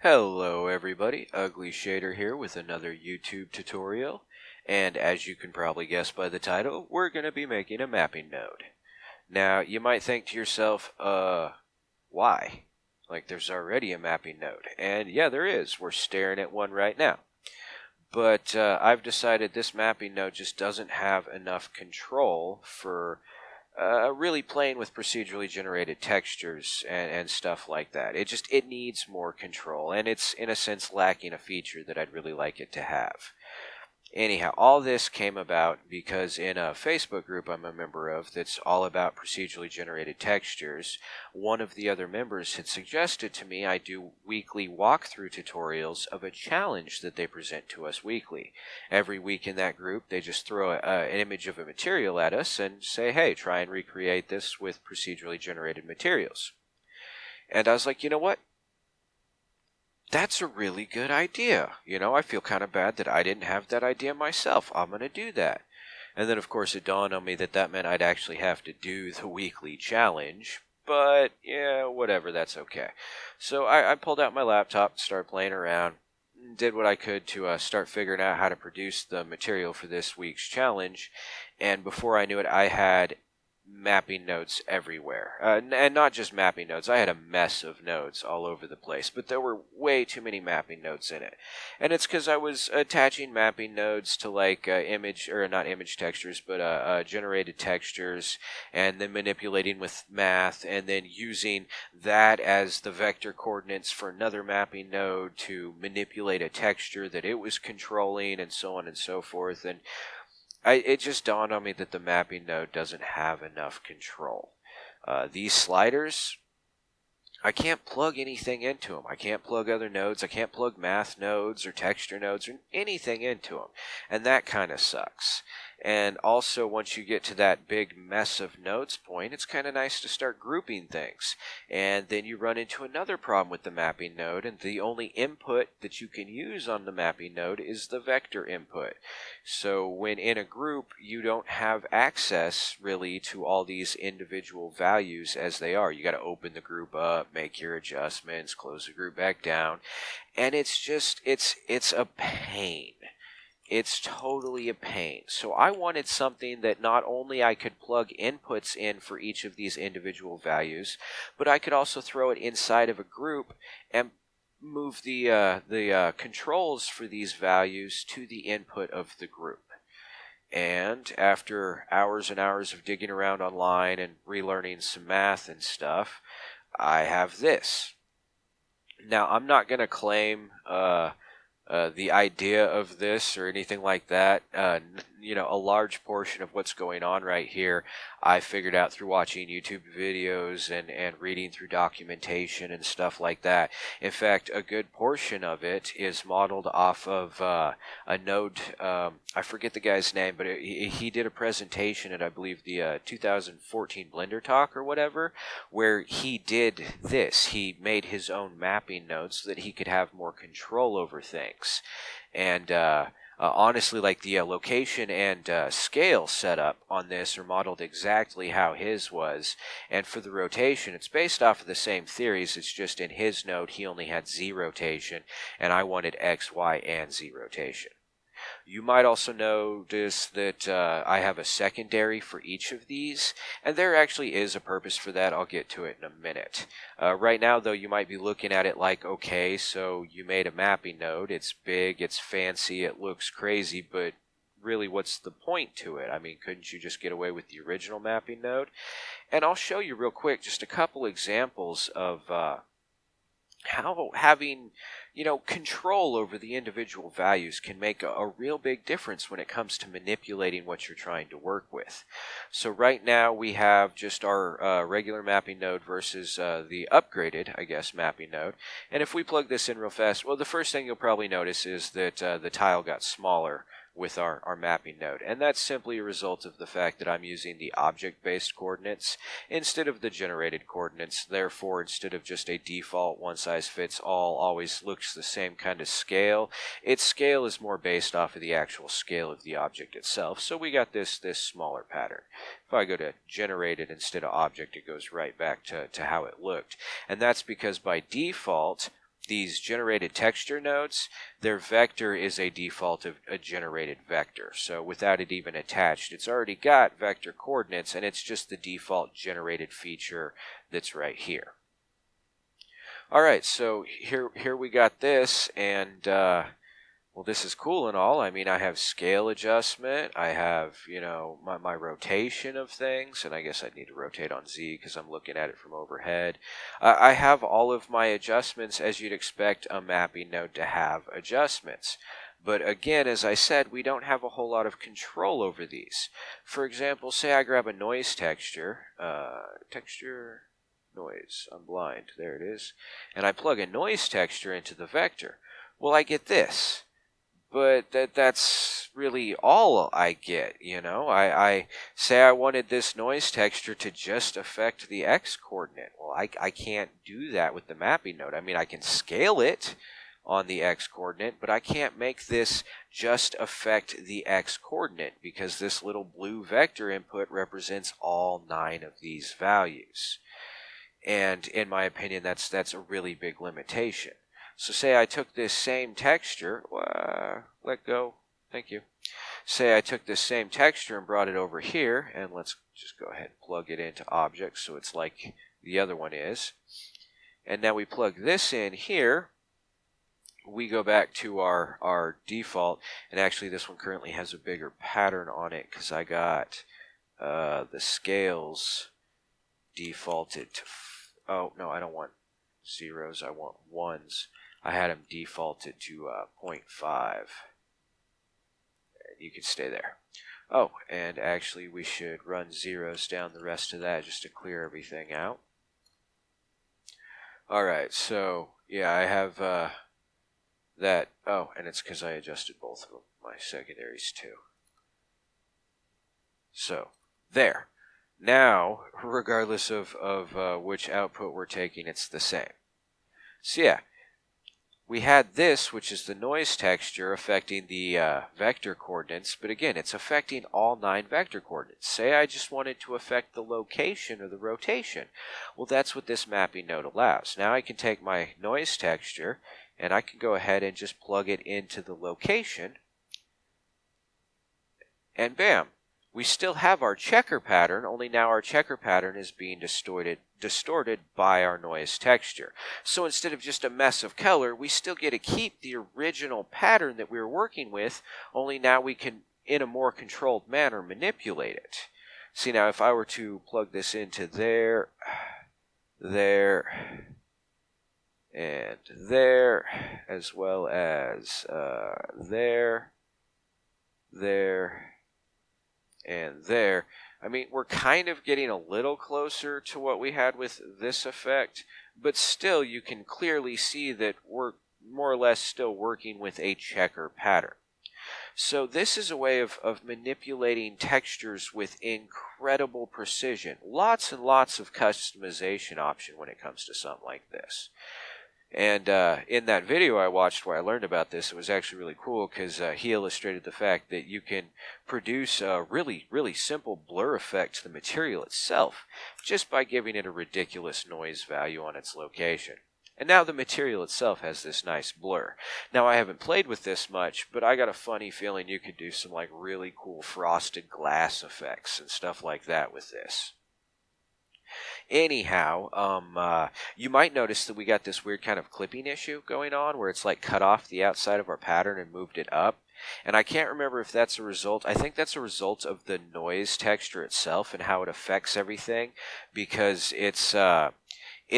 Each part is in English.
Hello everybody, uglyShader here with another YouTube tutorial, and as you can probably guess by the title, we're going to be making a mapping node. Now, you might think to yourself, why? Like, there's already a mapping node, and yeah, there is. We're staring at one right now. But I've decided this mapping node just doesn't have enough control for really playing with procedurally generated textures and stuff like that. It needs more control, and it's in a sense lacking a feature that I'd really like it to have. Anyhow, all this came about because in a Facebook group I'm a member of that's all about procedurally generated textures, one of the other members had suggested to me I do weekly walkthrough tutorials of a challenge that they present to us weekly. Every week in that group, they just throw an image of a material at us and say, hey, try and recreate this with procedurally generated materials. And I was like, you know what? That's a really good idea. I feel kind of bad that I didn't have that idea myself. I'm going to do that. And then, of course, it dawned on me that that meant I'd actually have to do the weekly challenge. But, yeah, whatever, that's okay. So I pulled out my laptop, started playing around, did what I could to start figuring out how to produce the material for this week's challenge. And before I knew it, I had mapping nodes everywhere. And not just mapping nodes. I had a mess of nodes all over the place, but there were way too many mapping nodes in it. And it's because I was attaching mapping nodes to like not image textures, but generated textures, and then manipulating with math, and then using that as the vector coordinates for another mapping node to manipulate a texture that it was controlling, and so on and so forth. And it just dawned on me that the mapping node doesn't have enough control. These sliders, I can't plug anything into them. I can't plug other nodes. I can't plug math nodes or texture nodes or anything into them. And that kind of sucks. And also, once you get to that big mess of nodes point, it's kind of nice to start grouping things. And then you run into another problem with the mapping node, and the only input that you can use on the mapping node is the vector input. So when in a group, you don't have access, really, to all these individual values as they are. You got to open the group up, make your adjustments, close the group back down. And it's just, it's a pain. It's totally a pain. So I wanted something that not only I could plug inputs in for each of these individual values, but I could also throw it inside of a group and move the controls for these values to the input of the group. And after hours and hours of digging around online and relearning some math and stuff, I have this. Now, I'm not going to claim the idea of this or anything like that. A large portion of what's going on right here, I figured out through watching YouTube videos and reading through documentation and stuff like that. In fact, a good portion of it is modeled off of a node. I forget the guy's name, but he did a presentation at, I believe, the 2014 Blender Talk or whatever, where he did this. He made his own mapping node so that he could have more control over things. And honestly, like the location and scale setup on this are modeled exactly how his was. And for the rotation, it's based off of the same theories. It's just in his node, he only had Z rotation, and I wanted X, Y, and Z rotation. You might also notice that I have a secondary for each of these, and there actually is a purpose for that. I'll get to it in a minute. Right now, though, you might be looking at it like, okay, so you made a mapping node. It's big, it's fancy, it looks crazy, but really, what's the point to it? I mean, couldn't you just get away with the original mapping node? And I'll show you real quick just a couple examples of how having control over the individual values can make a real big difference when it comes to manipulating what you're trying to work with. So right now we have just our regular mapping node versus the upgraded, I guess, mapping node. And if we plug this in real fast, well, the first thing you'll probably notice is that the tile got smaller with our mapping node. And that's simply a result of the fact that I'm using the object-based coordinates instead of the generated coordinates. Therefore, instead of just a default one-size-fits-all, always looks the same kind of scale, its scale is more based off of the actual scale of the object itself. So we got this smaller pattern. If I go to generated instead of object, it goes right back to how it looked. And that's because by default, these generated texture nodes, their vector is a default of a generated vector. So without it even attached, it's already got vector coordinates, and it's just the default generated feature that's right here. All right, so here we got this, and well, this is cool and all. I mean, I have scale adjustment. I have, you know, my rotation of things, and I guess I need to rotate on Z because I'm looking at it from overhead. I have all of my adjustments as you'd expect a mapping node to have adjustments. But again, as I said, we don't have a whole lot of control over these. For example, say I grab a noise texture, texture, noise, I'm blind, there it is, and I plug a noise texture into the vector. Well, I get this. But that's really all I get, you know. I say I wanted this noise texture to just affect the x coordinate. Well, I can't do that with the mapping node. I mean, I can scale it on the x coordinate, but I can't make this just affect the x coordinate because this little blue vector input represents all 9 of these values. And in my opinion, that's a really big limitation. So say I took this same texture, let go, thank you. Say I took this same texture and brought it over here, and let's just go ahead and plug it into objects so it's like the other one is. And now we plug this in here, we go back to our default, and actually this one currently has a bigger pattern on it because I got the scales defaulted to, oh no, I don't want zeros, I want ones. I had them defaulted to 0.5. You can stay there. Oh, and actually we should run zeros down the rest of that just to clear everything out. Alright, so yeah, I have that. Oh, and it's because I adjusted both of them, my secondaries too. So, there. Now, regardless of which output we're taking, it's the same. So yeah, we had this, which is the noise texture, affecting the vector coordinates, but again, it's affecting all 9 vector coordinates. Say I just wanted to affect the location or the rotation. Well, that's what this mapping node allows. Now I can take my noise texture, and I can go ahead and just plug it into the location, and bam! We still have our checker pattern, only now our checker pattern is being distorted by our noise texture. So instead of just a mess of color, we still get to keep the original pattern that we were working with, only now we can, in a more controlled manner, manipulate it. See, now if I were to plug this into there, and there, as well as there, and there. I mean, we're kind of getting a little closer to what we had with this effect, but still you can clearly see that we're more or less still working with a checker pattern. So this is a way of manipulating textures with incredible precision. Lots and lots of customization option when it comes to something like this. And in that video I watched where I learned about this, it was actually really cool because he illustrated the fact that you can produce a really, really simple blur effect to the material itself just by giving it a ridiculous noise value on its location. And now the material itself has this nice blur. Now I haven't played with this much, but I got a funny feeling you could do some like really cool frosted glass effects and stuff like that with this. Anyhow, you might notice that we got this weird kind of clipping issue going on where it's like cut off the outside of our pattern and moved it up. And I can't remember if that's a result. I think that's a result of the noise texture itself and how it affects everything, because it's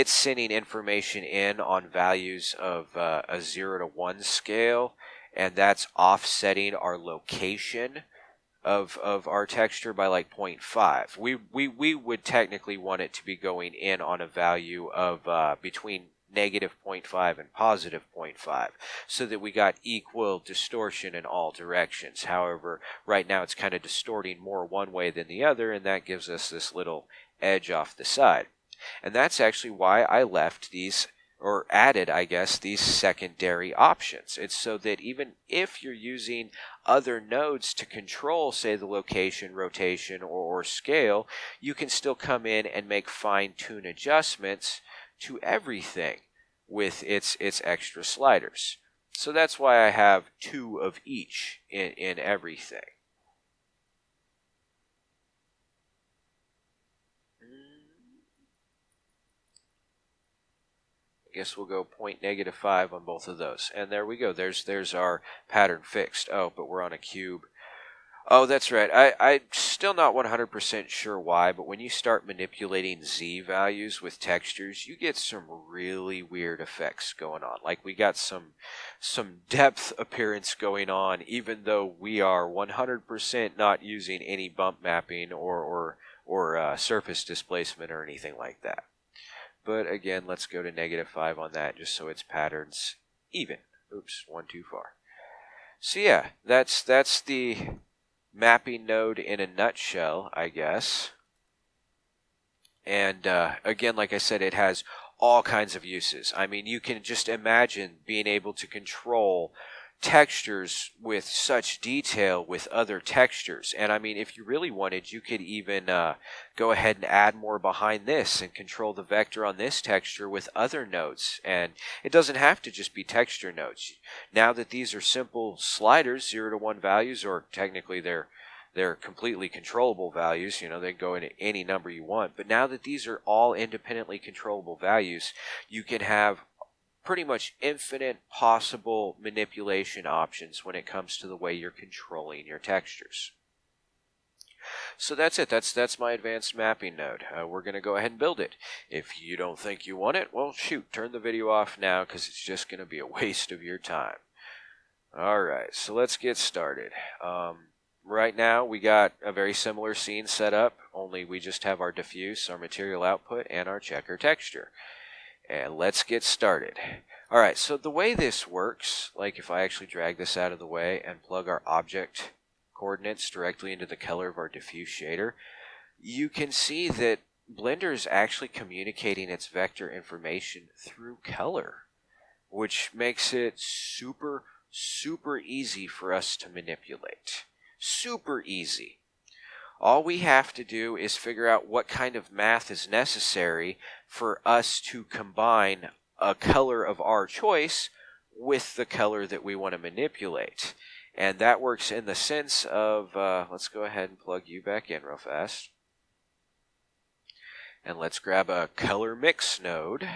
sending information in on values of a 0 to 1 scale, and that's offsetting our location of our texture by like 0.5. We would technically want it to be going in on a value of between negative 0.5 and positive 0.5 so that we got equal distortion in all directions. However, right now it's kind of distorting more one way than the other, and that gives us this little edge off the side. And that's actually why I left these, or added, I guess, these secondary options. It's so that even if you're using other nodes to control, say, the location, rotation, or scale, you can still come in and make fine-tune adjustments to everything with its extra sliders. So that's why I have 2 of each in everything. I guess we'll go -5 on both of those. And there we go. There's our pattern fixed. Oh, but we're on a cube. Oh, that's right. I'm still not 100% sure why, but when you start manipulating Z values with textures, you get some really weird effects going on. Like we got some depth appearance going on, even though we are 100% not using any bump mapping or surface displacement or anything like that. But again, let's go to -5 on that just so its patterns even. Oops, one too far. So yeah, that's the mapping node in a nutshell, I guess. And again, like I said, it has all kinds of uses. I mean, you can just imagine being able to control textures with such detail with other textures. And I mean, if you really wanted, you could even go ahead and add more behind this and control the vector on this texture with other nodes. And it doesn't have to just be texture nodes. Now that these are simple sliders, 0 to 1 values, or technically they're completely controllable values, you know, they can go into any number you want. But now that these are all independently controllable values, you can have pretty much infinite possible manipulation options when it comes to the way you're controlling your textures. So that's it. That's my advanced mapping node. We're going to go ahead and build it. If you don't think you want it, well, shoot, turn the video off now because it's just going to be a waste of your time. All right, so let's get started. Right now, we got a very similar scene set up, only we just have our diffuse, our material output, and our checker texture. And let's get started. All right, so the way this works, like if I actually drag this out of the way and plug our object coordinates directly into the color of our diffuse shader, you can see that Blender is actually communicating its vector information through color, which makes it super easy for us to manipulate. Super easy. All we have to do is figure out what kind of math is necessary for us to combine a color of our choice with the color that we want to manipulate. And that works in the sense of, let's go ahead and plug you back in real fast. And let's grab a color mix node.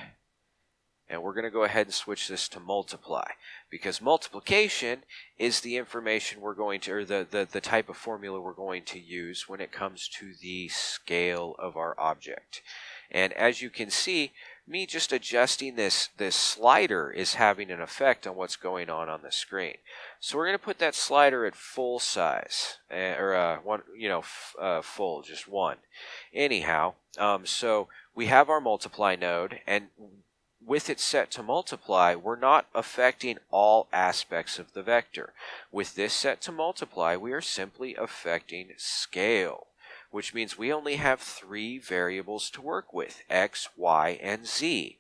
And we're going to go ahead and switch this to multiply, because multiplication is the information we're going to, or the type of formula we're going to use when it comes to the scale of our object. And as you can see, me just adjusting this slider is having an effect on what's going on the screen. So we're going to put that slider at full size, or full, just 1. Anyhow, so we have our multiply node, and with it set to multiply, we're not affecting all aspects of the vector. With this set to multiply, we are simply affecting scale, which means we only have 3 variables to work with, x, y, and z.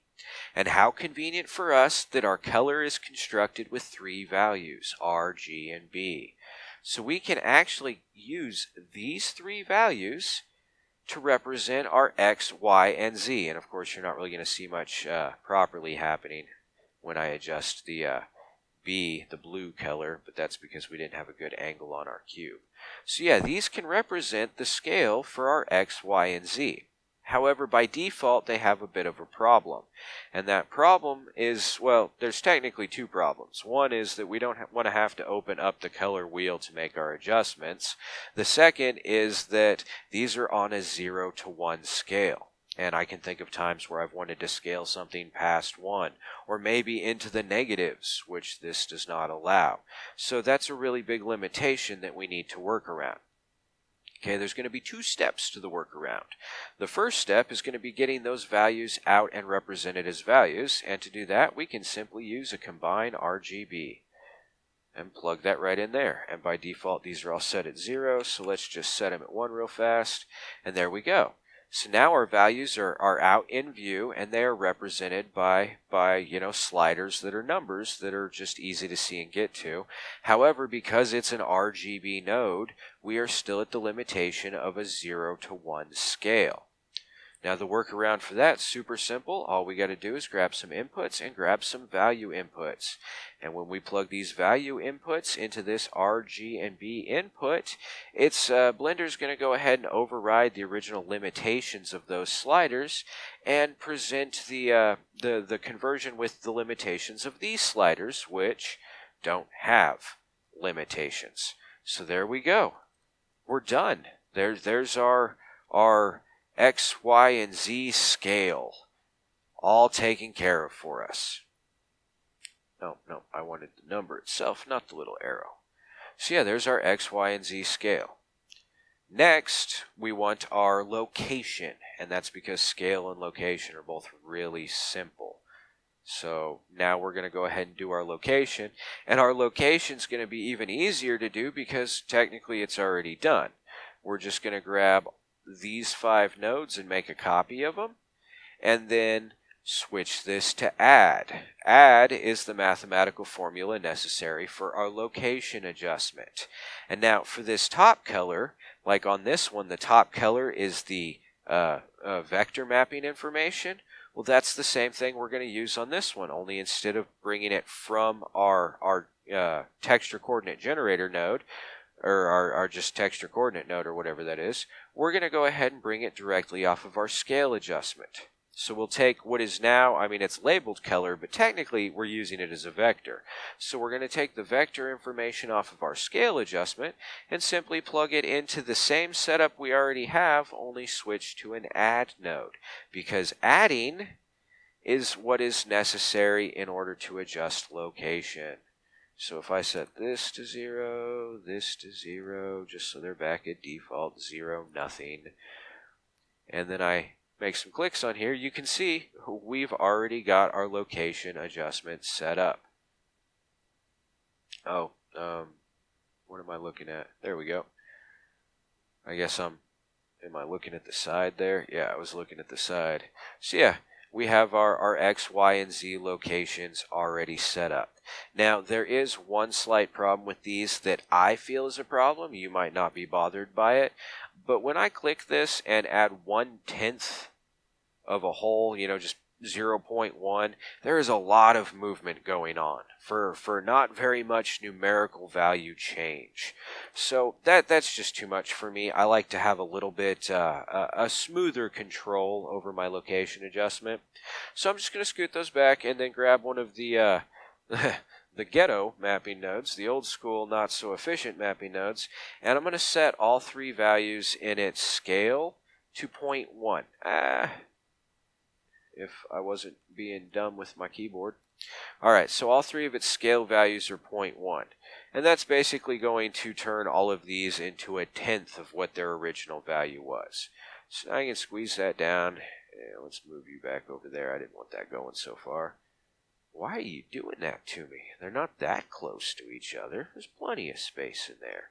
And how convenient for us that our color is constructed with 3 values, r, g, and b. So we can actually use these 3 values to represent our x, y, and z. And of course, you're not really going to see much properly happening when I adjust the B, the blue color, but that's because we didn't have a good angle on our cube. So yeah, these can represent the scale for our x, y, and z. However, by default, they have a bit of a problem. And that problem is, well, there's technically 2 problems. One is that we don't want to have to open up the color wheel to make our adjustments. The second is that these are on a 0 to 1 scale. And I can think of times where I've wanted to scale something past 1, or maybe into the negatives, which this does not allow. So that's a really big limitation that we need to work around. Okay, there's going to be 2 steps to the workaround. The first step is going to be getting those values out and represented as values, and to do that, we can simply use a combine RGB and plug that right in there. And by default, these are all set at 0, so let's just set them at 1 real fast, and there we go. So now our values are out in view, and they are represented by sliders that are numbers that are just easy to see and get to. However, because it's an RGB node, we are still at the limitation of a 0 to 1 scale. Now the workaround for that is super simple. All we got to do is grab some inputs and grab some value inputs. And when we plug these value inputs into this R, G, and B input, Blender's going to go ahead and override the original limitations of those sliders and present the conversion with the limitations of these sliders, which don't have limitations. So there we go. We're done. There's our X, Y, and Z scale all taken care of for us. No, I wanted the number itself, not the little arrow. So yeah, there's our X, Y, and Z scale. Next, we want our location, and that's because scale and location are both really simple. So now we're going to go ahead and do our location, and our location is going to be even easier to do because technically it's already done. We're just going to grab these 5 nodes and make a copy of them, and then switch this to add. Add is the mathematical formula necessary for our location adjustment. And now for this top color, like on this one, the top color is the vector mapping information. Well, that's the same thing we're going to use on this one, only instead of bringing it from our texture coordinate generator node, or our just texture coordinate node or whatever that is, we're going to go ahead and bring it directly off of our scale adjustment. So we'll take what is now, it's labeled color, but technically we're using it as a vector. So we're going to take the vector information off of our scale adjustment and simply plug it into the same setup we already have, only switch to an add node. Because adding is what is necessary in order to adjust location. So if I set this to 0, this to 0, just so they're back at default, 0, nothing, and then I make some clicks on here, you can see we've already got our location adjustment set up. Oh, what am I looking at? There we go. I guess am I looking at the side there? Yeah, I was looking at the side. So yeah, we have our X, Y, and Z locations already set up. Now, there is one slight problem with these that I feel is a problem. You might not be bothered by it. But when I click this and add 1/10 of a whole, just 0.1, there is a lot of movement going on for not very much numerical value change. So that's just too much for me. I like to have a little bit a smoother control over my location adjustment. So I'm just going to scoot those back and then grab one of the the ghetto mapping nodes, the old school, not so efficient mapping nodes, and I'm going to set all 3 values in its scale to 0.1. If I wasn't being dumb with my keyboard. Alright, so all 3 of its scale values are 0.1. And that's basically going to turn all of these into 1/10 of what their original value was. So now I can squeeze that down. Let's move you back over there. I didn't want that going so far. Why are you doing that to me? They're not that close to each other. There's plenty of space in there.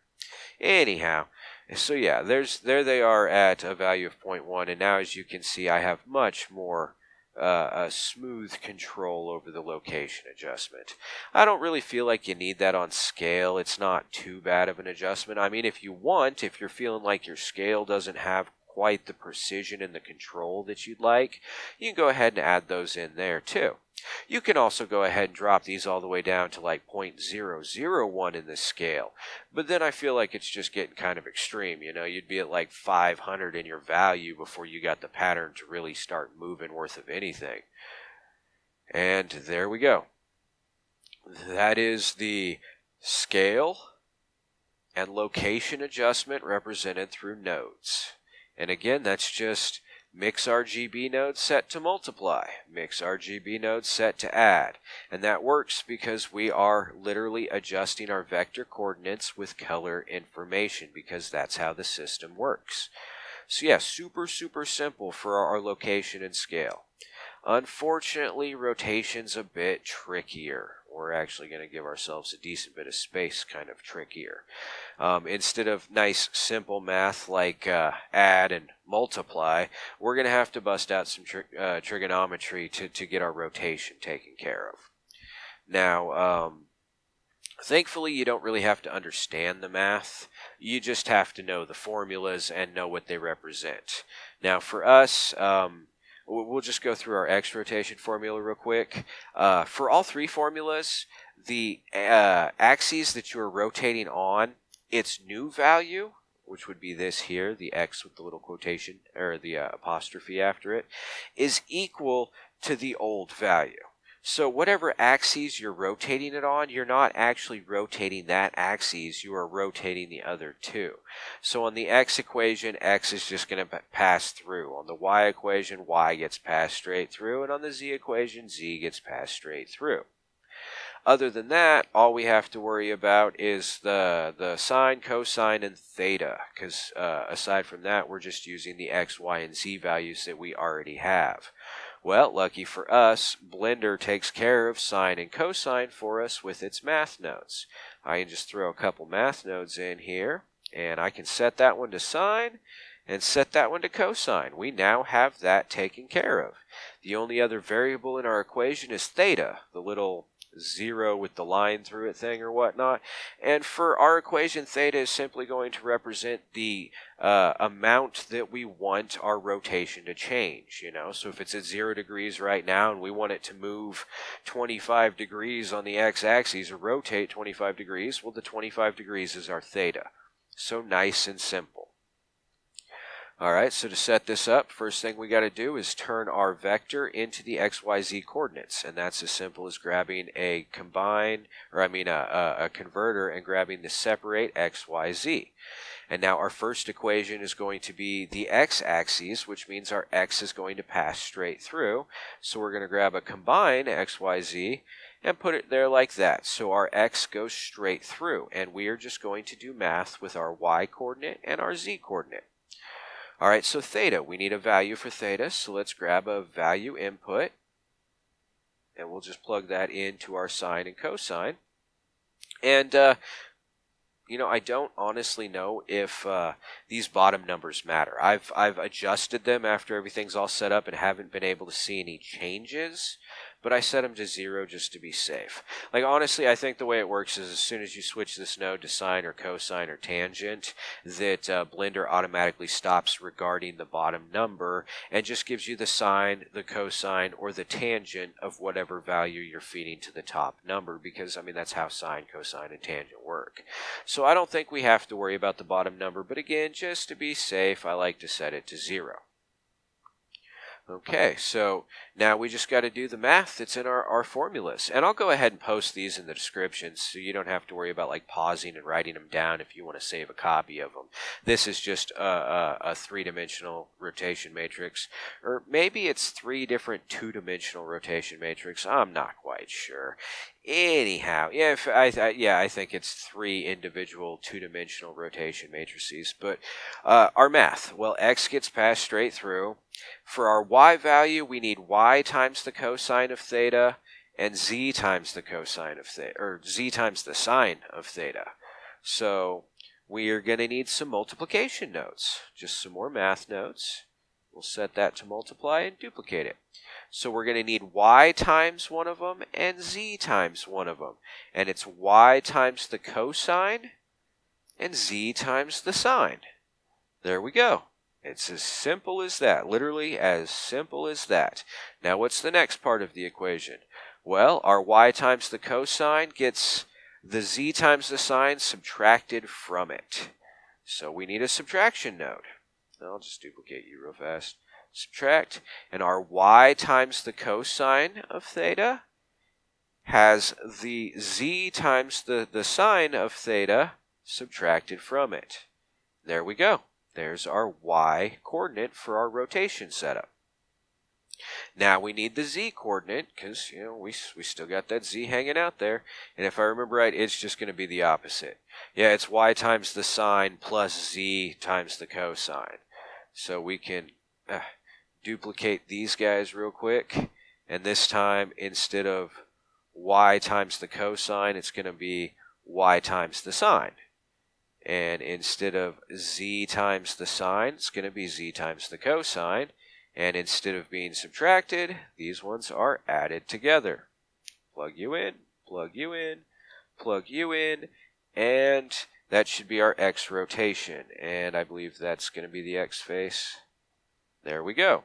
Anyhow, so yeah, there they are at a value of 0.1, and now as you can see, I have much more a smooth control over the location adjustment. I don't really feel like you need that on scale. It's not too bad of an adjustment. If you're feeling like your scale doesn't have quite the precision and the control that you'd like, you can go ahead and add those in there too. You can also go ahead and drop these all the way down to like 0.001 in the scale. But then I feel like it's just getting kind of extreme. You'd be at like 500 in your value before you got the pattern to really start moving worth of anything. And there we go. That is the scale and location adjustment represented through nodes. And again, that's just mix RGB node set to multiply, mix RGB node set to add. And that works because we are literally adjusting our vector coordinates with color information, because that's how the system works. So yeah, super simple for our location and scale. Unfortunately, rotation's a bit trickier. We're actually going to give ourselves a decent bit of space, kind of trickier. Instead of nice simple math like add and multiply, we're going to have to bust out some trigonometry to get our rotation taken care of. Now, Thankfully, you don't really have to understand the math. You just have to know the formulas and know what they represent. Now, for us, we'll just go through our X rotation formula real quick. For all three formulas, the axes that you're rotating on, its new value, which would be this here, the X with the little quotation, or the apostrophe after it, is equal to the old value. So whatever axes you're rotating it on, you're not actually rotating that axis, you are rotating the other two. So on the X equation, X is just going to pass through. On the Y equation, Y gets passed straight through. And on the Z equation, Z gets passed straight through. Other than that, all we have to worry about is the sine, cosine, and theta, because aside from that, we're just using the X, Y, and Z values that we already have. Well, lucky for us, Blender takes care of sine and cosine for us with its math nodes. I can just throw a couple math nodes in here, and I can set that one to sine and set that one to cosine. We now have that taken care of. The only other variable in our equation is theta, the little zero with the line through it thing or whatnot. And for our equation, theta is simply going to represent the amount that we want our rotation to change. So if it's at 0 degrees right now and we want it to move 25 degrees on the x-axis or rotate 25 degrees, well, the 25 degrees is our theta. So nice and simple. Alright, so to set this up, first thing we got to do is turn our vector into the XYZ coordinates, and that's as simple as grabbing a converter and grabbing the separate XYZ. And now our first equation is going to be the x-axis, which means our x is going to pass straight through. So we're going to grab a combine XYZ and put it there like that. So our x goes straight through, and we are just going to do math with our y coordinate and our z coordinate. Alright, so theta, we need a value for theta, so let's grab a value input, and we'll just plug that into our sine and cosine. And, I don't honestly know if these bottom numbers matter. I've adjusted them after everything's all set up and haven't been able to see any changes, but I set them to 0 just to be safe. Honestly, I think the way it works is as soon as you switch this node to sine or cosine or tangent, that Blender automatically stops regarding the bottom number and just gives you the sine, the cosine, or the tangent of whatever value you're feeding to the top number, because, that's how sine, cosine, and tangent work. So I don't think we have to worry about the bottom number, but again, just to be safe, I like to set it to 0. Okay, so now we just got to do the math that's in our formulas. And I'll go ahead and post these in the description so you don't have to worry about pausing and writing them down if you want to save a copy of them. This is just a three-dimensional rotation matrix. Or maybe it's 3 different two-dimensional rotation matrix. I'm not quite sure. Anyhow, I think it's 3 individual two-dimensional rotation matrices. But our math, well, x gets passed straight through. For our y value, we need y times the cosine of theta and z times the cosine of theta, or z times the sine of theta. So we are going to need some multiplication nodes, just some more math nodes. We'll set that to multiply and duplicate it. So we're going to need y times one of them and z times one of them. And it's y times the cosine and z times the sine. There we go. It's as simple as that, literally as simple as that. Now what's the next part of the equation? Well, our y times the cosine gets the z times the sine subtracted from it. So we need a subtraction node. I'll just duplicate you real fast. Subtract, and our y times the cosine of theta has the z times the sine of theta subtracted from it. There we go. There's our y coordinate for our rotation setup. Now we need the z coordinate because we still got that z hanging out there. And if I remember right, it's just going to be the opposite. Yeah, it's y times the sine plus z times the cosine. So we can duplicate these guys real quick. And this time, instead of y times the cosine, it's going to be y times the sine. And instead of z times the sine, it's going to be z times the cosine. And instead of being subtracted, these ones are added together. Plug you in, plug you in, plug u in, and that should be our x rotation. And I believe that's going to be the x face. There we go.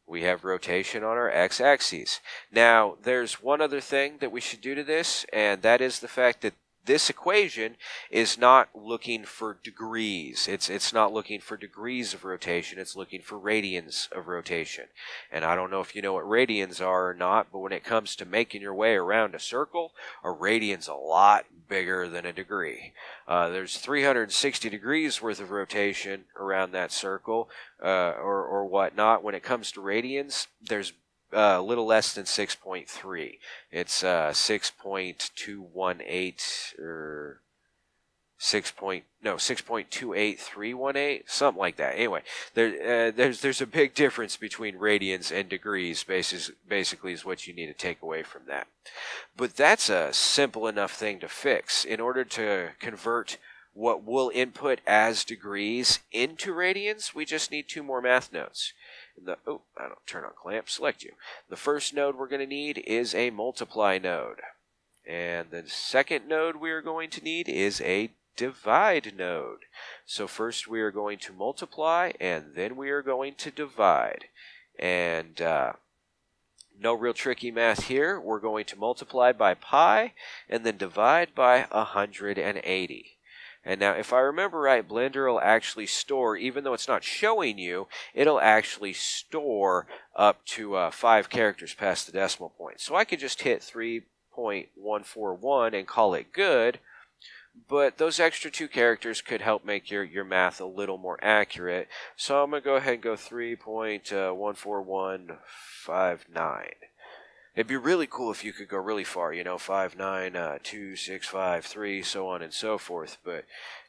We have rotation on our x-axis. Now, there's one other thing that we should do to this, and that is the fact that this equation is not looking for degrees. It's not looking for degrees of rotation. It's looking for radians of rotation. And I don't know if you know what radians are or not, but when it comes to making your way around a circle, a radian's a lot bigger than a degree. There's 360 degrees worth of rotation around that circle, or whatnot. When it comes to radians, there's a little less than 6.3. It's 6.218 or 6.28318, something like that. Anyway, there's a big difference between radians and degrees. Basically, is what you need to take away from that. But that's a simple enough thing to fix. In order to convert what we'll input as degrees into radians, we just need two more math nodes. I don't turn on clamp, select you. The first node we're going to need is a multiply node. And the second node we are going to need is a divide node. So first we are going to multiply, and then we are going to divide. And no real tricky math here. We're going to multiply by pi, and then divide by 180. And now, if I remember right, Blender will actually store, even though it's not showing you, it'll actually store up to 5 characters past the decimal point. So I could just hit 3.141 and call it good, but those extra 2 characters could help make your math a little more accurate. So I'm going to go ahead and go 3.14159. It'd be really cool if you could go really far, 5, 9, 2, 6, 5, 3, so on and so forth, but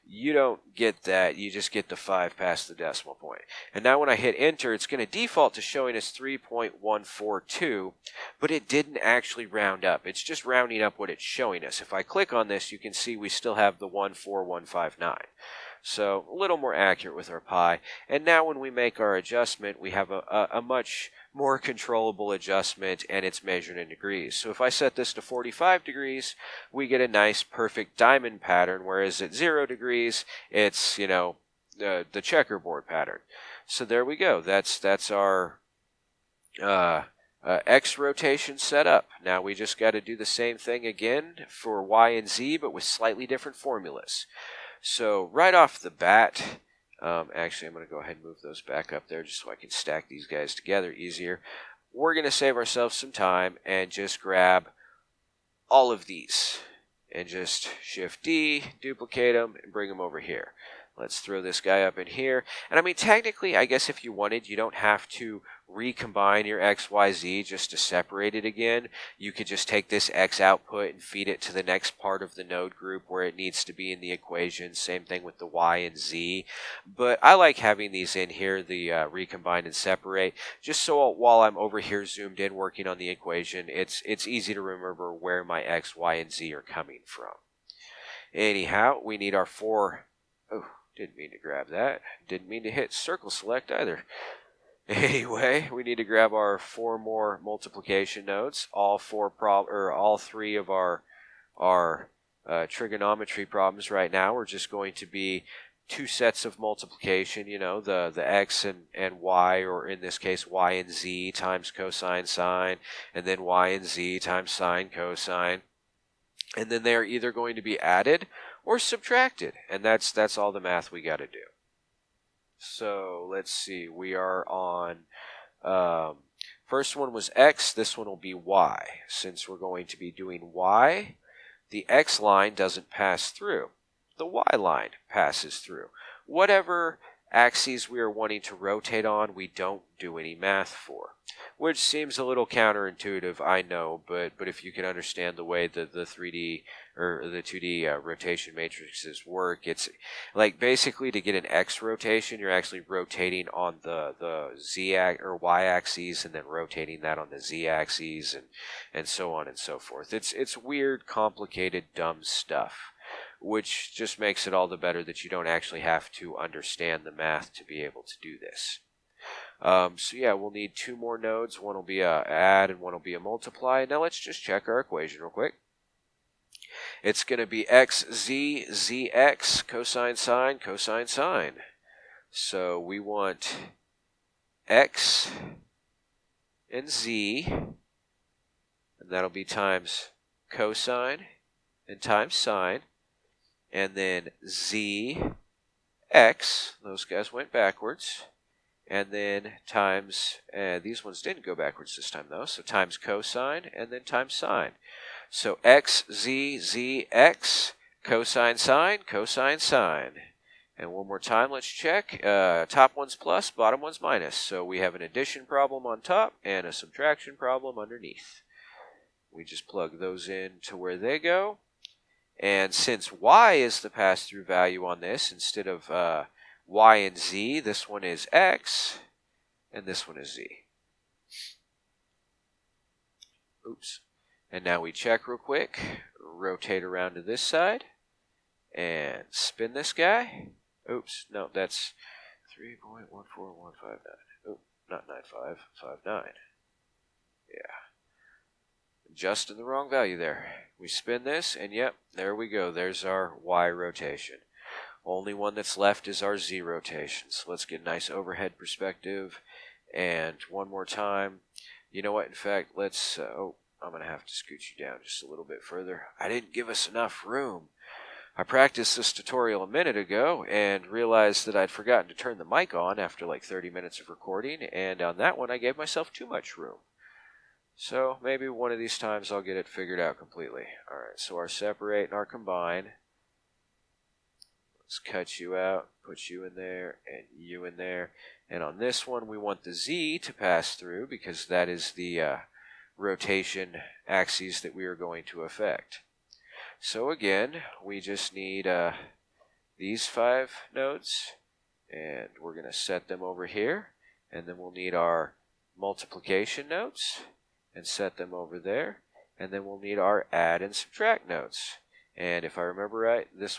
you don't get that. You just get the 5 past the decimal point. And now when I hit enter, it's going to default to showing us 3.142, but it didn't actually round up. It's just rounding up what it's showing us. If I click on this, you can see we still have the 14159. So a little more accurate with our pi. And now when we make our adjustment, we have a much more controllable adjustment, and it's measured in degrees. So if I set this to 45 degrees, we get a nice perfect diamond pattern, whereas at 0 degrees, it's, the checkerboard pattern. So there we go. That's our X rotation set up. Now we just got to do the same thing again for Y and Z, but with slightly different formulas. So right off the bat, actually I'm going to go ahead and move those back up there just so I can stack these guys together easier. We're going to save ourselves some time and just grab all of these and just Shift D, duplicate them, and bring them over here. Let's throw this guy up in here. And I mean, technically, I guess if you wanted, you don't have to recombine your X, Y, Z just to separate it again. You could just take this X output and feed it to the next part of the node group where it needs to be in the equation. Same thing with the Y and Z. But I like having these in here, the recombine and separate, just so while I'm over here zoomed in working on the equation, it's easy to remember where my X, Y, and Z are coming from. Anyhow, we need our 4... Oh, didn't mean to grab that. Didn't mean to hit circle select either. Anyway, we need to grab our 4 more multiplication nodes. All 3 of our trigonometry problems right now are just going to be 2 sets of multiplication. The x and y, or in this case y and z times cosine sine, and then y and z times sine cosine. And then they are either going to be added or subtracted, and that's all the math we got to do. So let's see, we are on, first one was x, this one will be y. Since we're going to be doing y, the x line doesn't pass through. The y line passes through. Whatever axes we are wanting to rotate on, we don't do any math for. Which seems a little counterintuitive, I know, but if you can understand the way that the 3D or the 2D rotation matrices work, it's like basically to get an X rotation, you're actually rotating on the Z or Y axes and then rotating that on the Z axes and so on and so forth. It's weird, complicated, dumb stuff, which just makes it all the better that you don't actually have to understand the math to be able to do this. So yeah, we'll need 2 more nodes. One will be a add and one will be a multiply. Now let's just check our equation real quick. it's going to be xz, zx, cosine, sine, cosine, sine. So we want x and z, and that'll be times cosine and times sine, and then z, x, those guys went backwards, and then times, these ones didn't go backwards this time though, so times cosine and then times sine. So x, z, z, x, cosine, sine, cosine, sine. And one more time, let's check. Top one's plus, bottom one's minus. So we have an addition problem on top and a subtraction problem underneath. We just plug those in to where they go. And since y is the pass-through value on this, instead of y and z, this one is x, and this one is z. Oops. And now we check real quick, rotate around to this side, and spin this guy. Oops, no, that's 3.14159. Oh, not 95, 59. Yeah. Just in the wrong value there. We spin this, and yep, there we go. There's our Y rotation. Only one that's left is our Z rotation. So let's get a nice overhead perspective. And one more time. You know what? In fact, let's... I'm going to have to scoot you down just a little bit further. I didn't give us enough room. I practiced this tutorial a minute ago and realized that I'd forgotten to turn the mic on after like 30 minutes of recording, and on that one I gave myself too much room. So maybe one of these times I'll get it figured out completely. Alright, so our separate and our combine. Let's cut you out, put you in there, and you in there. And on this one we want the Z to pass through because that is the rotation axes that we are going to affect. So again, we just need these 5 nodes, and we're going to set them over here, and then we'll need our multiplication nodes, and set them over there, and then we'll need our add and subtract nodes. And if I remember right, this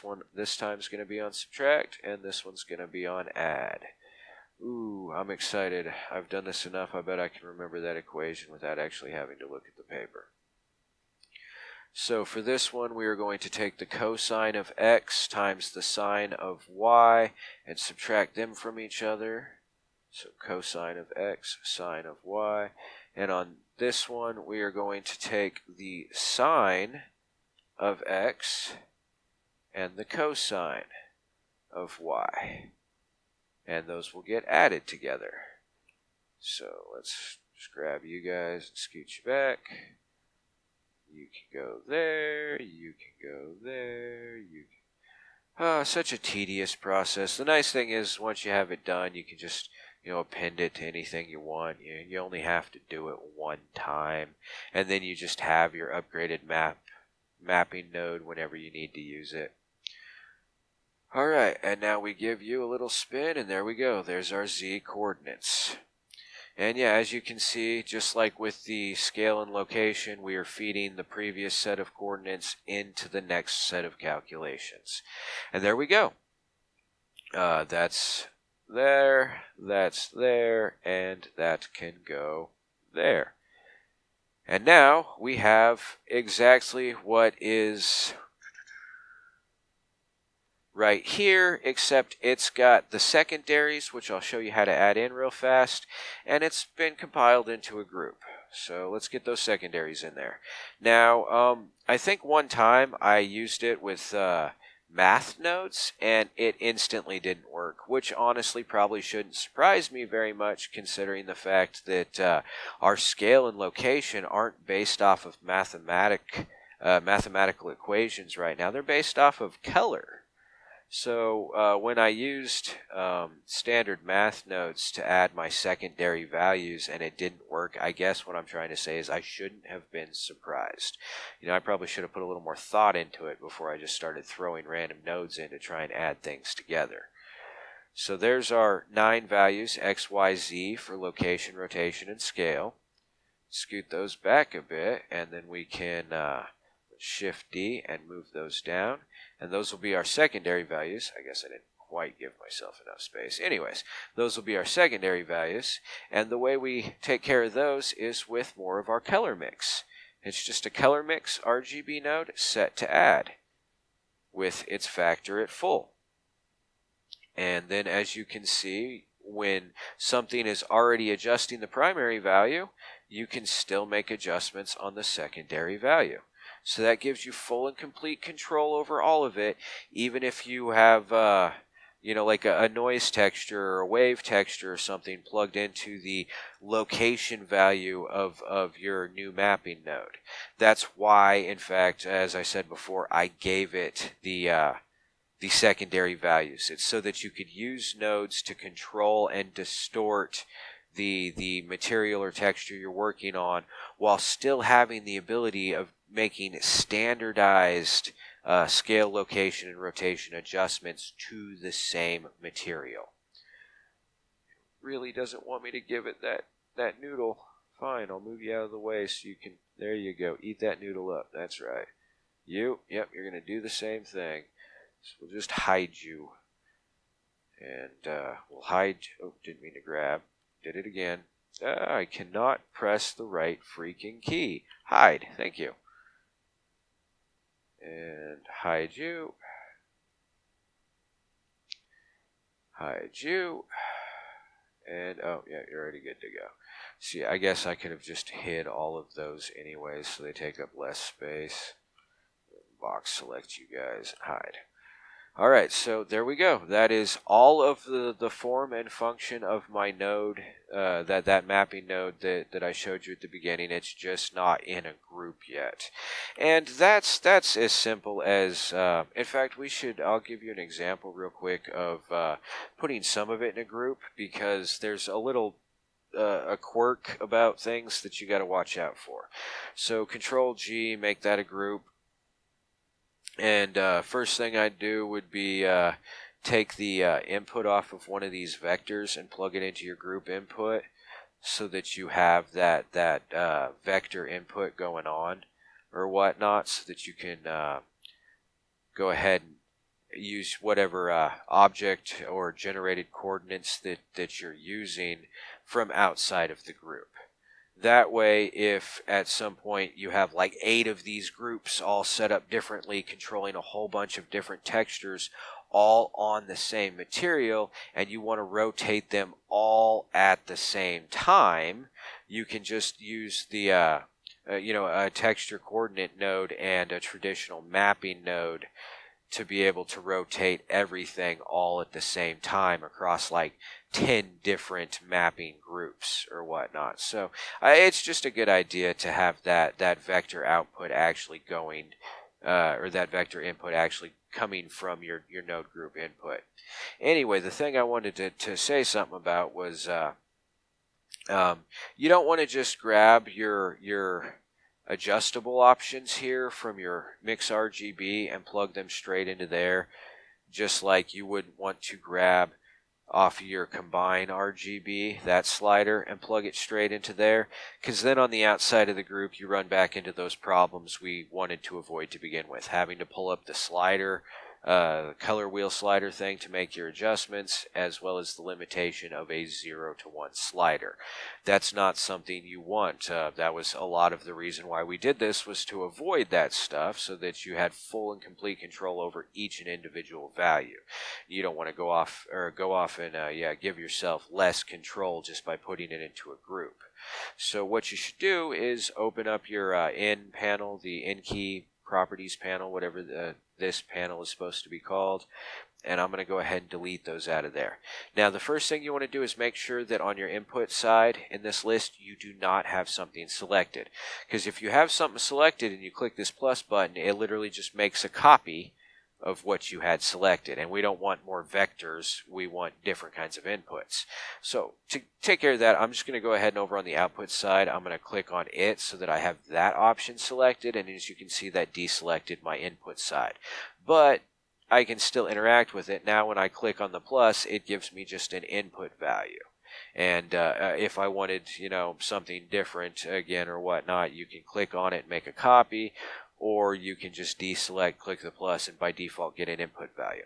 time is going to be on subtract, and this one's going to be on add. Ooh, I'm excited. I've done this enough, I bet I can remember that equation without actually having to look at the paper. So for this one, we are going to take the cosine of x times the sine of y and subtract them from each other. So cosine of x, sine of y. And on this one, we are going to take the sine of x and the cosine of y. And those will get added together. So let's just grab you guys and scoot you back. You can go there, you can go there, you can... such a tedious process. The nice thing is, once you have it done, you can just, append it to anything you want. You only have to do it one time, and then you just have your upgraded mapping node whenever you need to use it. Alright, and now we give you a little spin, and there we go. There's our Z coordinates. And yeah, as you can see, just like with the scale and location, we are feeding the previous set of coordinates into the next set of calculations. And there we go. That's there, and that can go there. And now we have exactly what is right here, except it's got the secondaries, which I'll show you how to add in real fast, and it's been compiled into a group. So let's get those secondaries in there. Now, I think one time I used it with math nodes, and it instantly didn't work, which honestly probably shouldn't surprise me very much, considering the fact that our scale and location aren't based off of mathematical equations right now. They're based off of color. So when I used standard math nodes to add my secondary values and it didn't work, I guess what I'm trying to say is I shouldn't have been surprised. I probably should have put a little more thought into it before I just started throwing random nodes in to try and add things together. So there's our 9 values, x, y, z, for location, rotation, and scale. Scoot those back a bit, and then we can Shift D and move those down. And those will be our secondary values. I guess I didn't quite give myself enough space. Anyways, those will be our secondary values. And the way we take care of those is with more of our color mix. It's just a color mix RGB node set to add with its factor at full. And then as you can see, when something is already adjusting the primary value, you can still make adjustments on the secondary value. So that gives you full and complete control over all of it, even if you have, like a noise texture or a wave texture or something plugged into the location value of your new mapping node. That's why, in fact, as I said before, I gave it the secondary values. It's so that you could use nodes to control and distort the material or texture you're working on while still having the ability of making standardized scale, location, and rotation adjustments to the same material. It really doesn't want me to give it that noodle. Fine, I'll move you out of the way so you can, there you go, eat that noodle up. That's right. Yep, you're going to do the same thing. So we'll just hide you. And we'll hide, oh, didn't mean to grab. Did it again. I cannot press the right freaking key. Hide, thank you. And hide you. Hide you. And, oh, yeah, you're already good to go. See, I guess I could have just hid all of those anyways, so they take up less space. Box select you guys, hide. Alright, so there we go. That is all of the form and function of my node, that mapping node that I showed you at the beginning. It's just not in a group yet. And that's as simple as, in fact, I'll give you an example real quick of putting some of it in a group, because there's a little a quirk about things that you got to watch out for. So Control G, make that a group. And first thing I'd do would be take the input off of one of these vectors and plug it into your group input so that you have that vector input going on or whatnot, so that you can go ahead and use whatever object or generated coordinates that you're using from outside of the group. That way, if at some point you have like 8 of these groups all set up differently, controlling a whole bunch of different textures, all on the same material, and you want to rotate them all at the same time, you can just use the a texture coordinate node and a traditional mapping node to be able to rotate everything all at the same time across like 10 different mapping groups or whatnot. So it's just a good idea to have that vector output actually going, or that vector input actually coming from your node group input. Anyway, the thing I wanted to say something about was you don't want to just grab your adjustable options here from your mix RGB and plug them straight into there, just like you wouldn't want to grab off of your combine RGB, that slider, and plug it straight into there, because then on the outside of the group you run back into those problems we wanted to avoid to begin with, having to pull up the slider, color wheel slider thing to make your adjustments, as well as the limitation of a 0 to 1 slider. That's not something you want. That was a lot of the reason why we did this, was to avoid that stuff so that you had full and complete control over each and individual value. You don't want to go off and give yourself less control just by putting it into a group. So what you should do is open up your in panel, the in key properties panel, whatever this panel is supposed to be called, and I'm going to go ahead and delete those out of there. Now the first thing you want to do is make sure that on your input side in this list you do not have something selected, because if you have something selected and you click this plus button, it literally just makes a copy of what you had selected, and we don't want more vectors, we want different kinds of inputs. So to take care of that, I'm just going to go ahead and over on the output side, I'm going to click on it so that I have that option selected, and as you can see, that deselected my input side. But I can still interact with it. Now when I click on the plus, it gives me just an input value. And if I wanted, something different again or whatnot, you can click on it and make a copy, or you can just deselect, click the plus, and by default get an input value.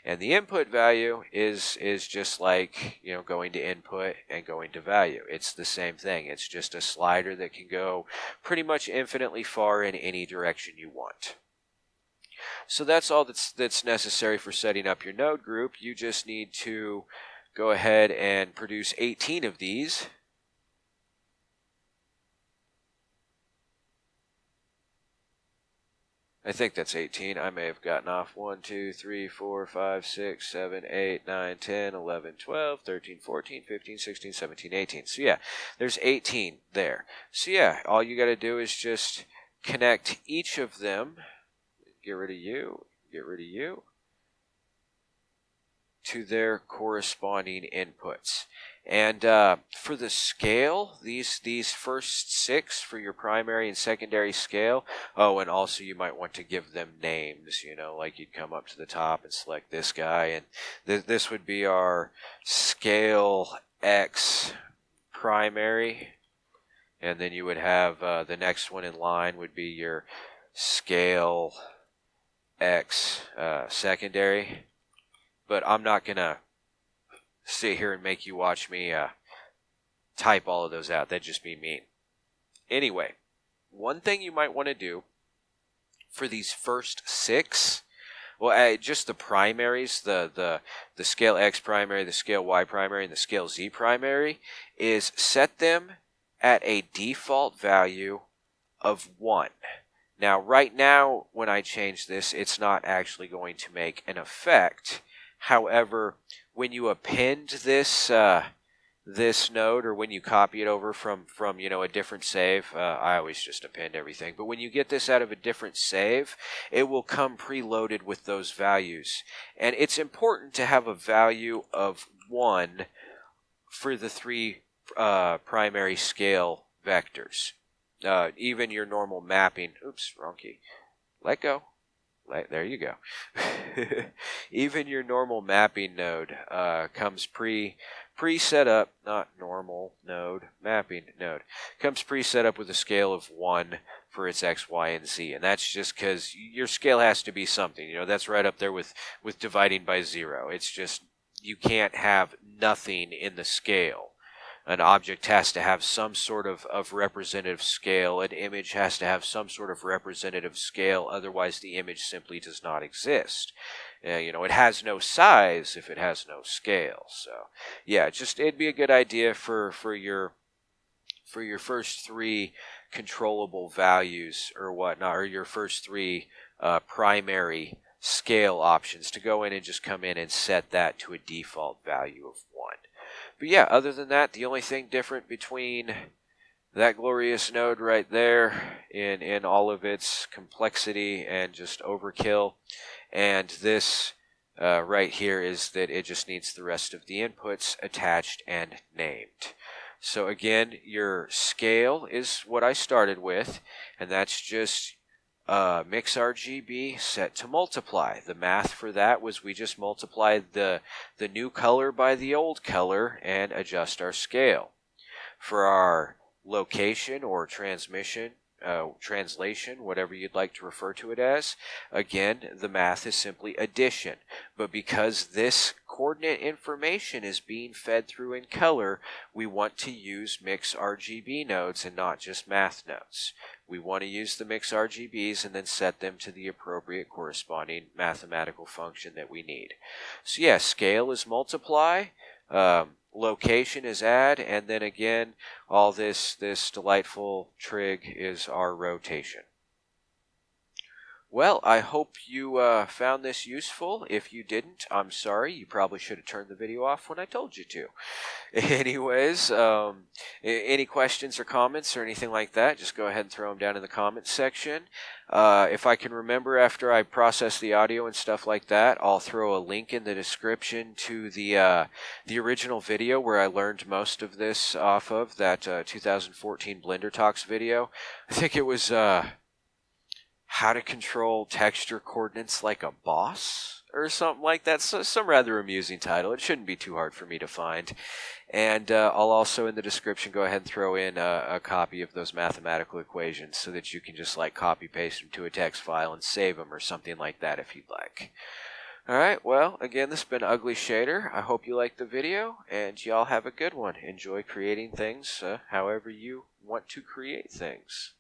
And the input value is just like, you know, going to input and going to value. It's the same thing. It's just a slider that can go pretty much infinitely far in any direction you want. So that's all that's necessary for setting up your node group. You just need to go ahead and produce 18 of these. I think that's 18. I may have gotten off. 1, 2, 3, 4, 5, 6, 7, 8, 9, 10, 11, 12, 13, 14, 15, 16, 17, 18. So yeah, there's 18 there. So yeah, all you got to do is just connect each of them. Get rid of you. Get rid of you. To their corresponding inputs. And for the scale, these first 6 for your primary and secondary scale. Oh, and also you might want to give them names, you know, like you'd come up to the top and select this guy. And this would be our scale X primary. And then you would have the next one in line would be your scale X secondary. But I'm not going to sit here and make you watch me type all of those out. That'd just be mean. Anyway, one thing you might want to do for these first 6, well, just the primaries, the scale X primary, the scale Y primary, and the scale Z primary, is set them at a default value of 1. Now, right now, when I change this, it's not actually going to make an effect. However, when you append this this node, or when you copy it over from you know, a different save, I always just append everything. But when you get this out of a different save, it will come preloaded with those values. And it's important to have a value of 1 for the 3 primary scale vectors. Even your normal mapping. Oops, wrong key. Let go. There you go. Even your normal mapping node comes pre-set up, not normal node, mapping node, comes pre-set up with a scale of 1 for its X, Y, and Z. And that's just because your scale has to be something. You know, that's right up there with dividing by 0. It's just, you can't have nothing in the scale. An object has to have some sort of representative scale. An image has to have some sort of representative scale. Otherwise, the image simply does not exist. You know, it has no size if it has no scale. So, yeah, it'd be a good idea for your first 3 controllable values or whatnot, or your first 3 primary scale options, to go in and just come in and set that to a default value of 1. But yeah, other than that, the only thing different between that glorious node right there in all of its complexity and just overkill, and this right here, is that it just needs the rest of the inputs attached and named. So again, your scale is what I started with, and that's just mix RGB set to multiply. The math for that was we just multiplied the new color by the old color and adjust our scale. For our location or translation, whatever you'd like to refer to it as, again, the math is simply addition. But because this coordinate information is being fed through in color, we want to use mix RGB nodes and not just math nodes. We want to use the mix RGBs and then set them to the appropriate corresponding mathematical function that we need. So yeah, scale is multiply, location is add, and then again, all this delightful trig is our rotation. Well, I hope you found this useful. If you didn't, I'm sorry. You probably should have turned the video off when I told you to. Anyways, any questions or comments or anything like that, just go ahead and throw them down in the comments section. If I can remember after I process the audio and stuff like that, I'll throw a link in the description to the original video where I learned most of this off of, that 2014 Blender Talks video. I think it was how to control texture coordinates like a boss or something like that. So, some rather amusing title. It shouldn't be too hard for me to find. And I'll also in the description go ahead and throw in a copy of those mathematical equations so that you can just like copy paste them to a text file and save them or something like that if you'd like. Alright, well, again, this has been uglyShader. I hope you liked the video, and y'all have a good one. Enjoy creating things however you want to create things.